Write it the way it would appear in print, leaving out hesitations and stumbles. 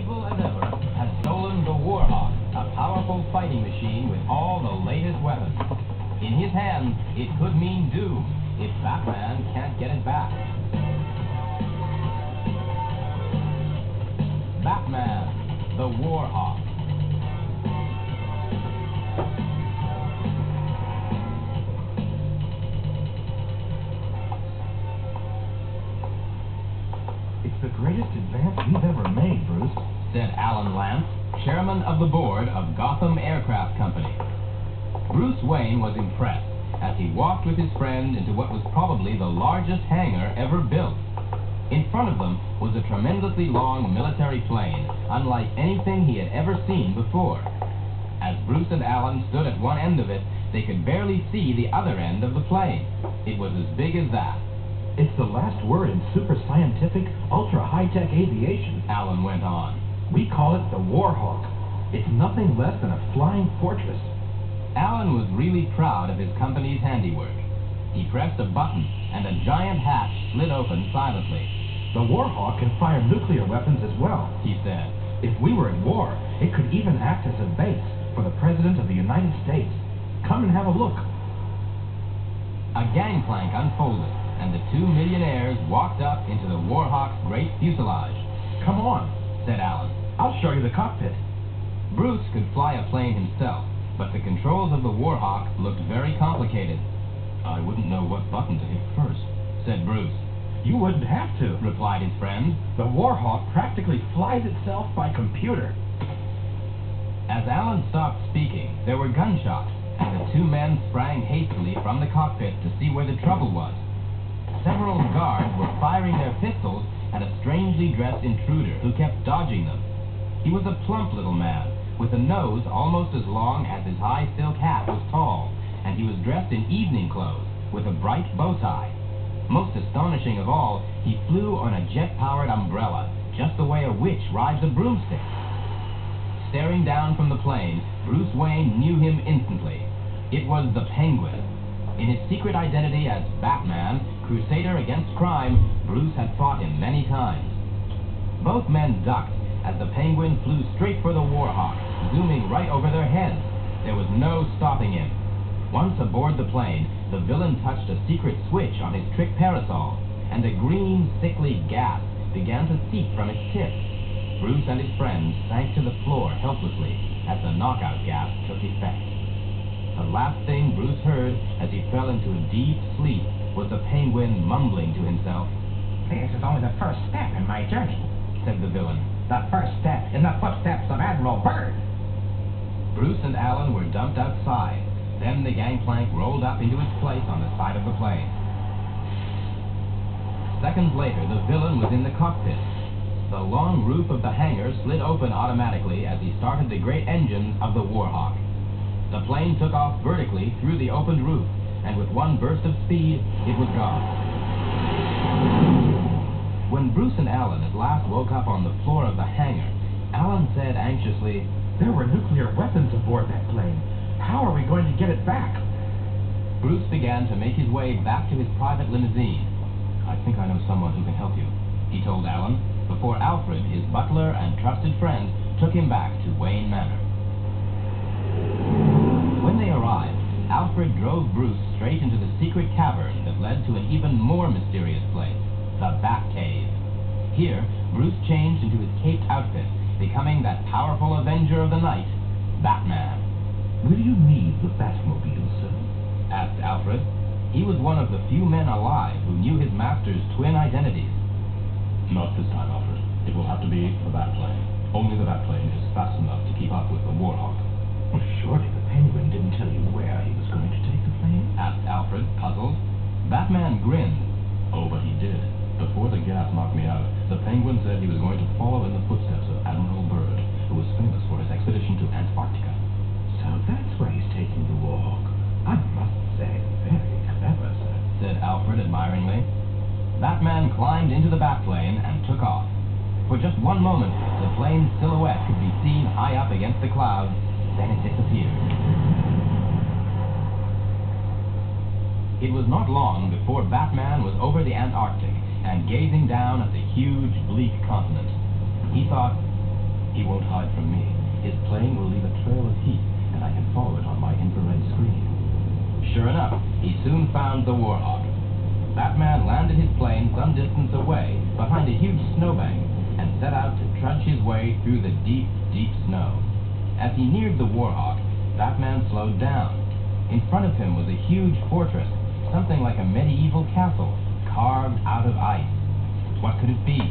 evil as ever, has stolen the Warhawk, a powerful fighting machine with all the latest weapons. In his hands, it could mean doom if Batman can't get it back. Batman, the Warhawk. It's the greatest advance we've ever made, Bruce, said Alan Lance, chairman of the board of Gotham Aircraft Company. Bruce Wayne was impressed as he walked with his friend into what was probably the largest hangar ever built. In front of them was a tremendously long military plane, unlike anything he had ever seen before. As Bruce and Alan stood at one end of it, they could barely see the other end of the plane. It was as big as that. It's the last word in super scientific, ultra high-tech aviation, Alan went on. We call it the Warhawk. It's nothing less than a flying fortress. Alan was really proud of his company's handiwork. He pressed a button, and a giant hatch slid open silently. The Warhawk can fire nuclear weapons as well, he said. If we were at war, it could even act as a base for the President of the United States. Come and have a look. A gangplank unfolded, and the two millionaires walked up into the Warhawk's great fuselage. Come on, said Alan. I'll show you the cockpit. Bruce could fly a plane himself, but the controls of the Warhawk looked very complicated. I wouldn't know what button to hit first, said Bruce. You wouldn't have to, replied his friend. The Warhawk practically flies itself by computer. As Alan stopped speaking, there were gunshots, and the two men sprang hastily from the cockpit to see where the trouble was. Several guards were firing their pistols at a strangely dressed intruder who kept dodging them. He was a plump little man, with a nose almost as long as his high silk hat was tall, and he was dressed in evening clothes, with a bright bow tie. Most astonishing of all, he flew on a jet-powered umbrella, just the way a witch rides a broomstick. Staring down from the plane, Bruce Wayne knew him instantly. It was the Penguin. In his secret identity as Batman, crusader against crime, Bruce had fought him many times. Both men ducked as the Penguin flew straight for the Warhawk, zooming right over their heads. There was no stopping him. Once aboard the plane, the villain touched a secret switch on his trick parasol, and a green, sickly gas began to seep from its tip. Bruce and his friends sank to the floor helplessly as the knockout gas took effect. The last thing Bruce heard as he fell into a deep sleep was the Penguin mumbling to himself. This is only the first step in my journey, said the villain. The first step in the footsteps of Admiral Byrd. Bruce and Alan were dumped outside. Then the gangplank rolled up into its place on the side of the plane. Seconds later, the villain was in the cockpit. The long roof of the hangar slid open automatically as he started the great engines of the Warhawk. The plane took off vertically through the opened roof, and with one burst of speed, it was gone. When Bruce and Alan at last woke up on the floor of the hangar, Alan said anxiously, There were nuclear weapons aboard that plane. How are we going to get it back? Bruce began to make his way back to his private limousine. I think I know someone who can help you, he told Alan, before Alfred, his butler and trusted friend, took him back to Wayne Manor. When they arrived, Alfred drove Bruce straight into the secret cavern that led to an even more mysterious place, the Batcave. Here, Bruce changed into his caped outfit, becoming that powerful avenger of the night, Batman. Will you need the Batmobile, sir? Asked Alfred. He was one of the few men alive who knew his master's twin identities. Not this time, Alfred. It will have to be the Batplane. Only the Batplane is fast enough to keep up with the Warhawk. Well, surely the Penguin didn't tell you where he was going to take the plane? Asked Alfred, puzzled. Batman grinned. Oh, but he did. Before the gas knocked me out, the Penguin said he was going to follow in the footsteps of Admiral Byrd, who was famous for his expedition to Antarctica. So that's where he's taking the Warhawk. I must say, very clever, sir, said Alfred admiringly. Batman climbed into the Batplane and took off. For just one moment, the plane's silhouette could be seen high up against the clouds, then it disappeared. It was not long before Batman was over the Antarctic and gazing down at the huge, bleak continent. He thought, He won't hide from me. His plane will leave a trail of heat, and I can follow it on my infrared screen. Sure enough, he soon found the Warhawk. Batman landed his plane some distance away, behind a huge snowbank, and set out to trudge his way through the deep, deep snow. As he neared the Warhawk, Batman slowed down. In front of him was a huge fortress, something like a medieval castle, carved out of ice. What could it be?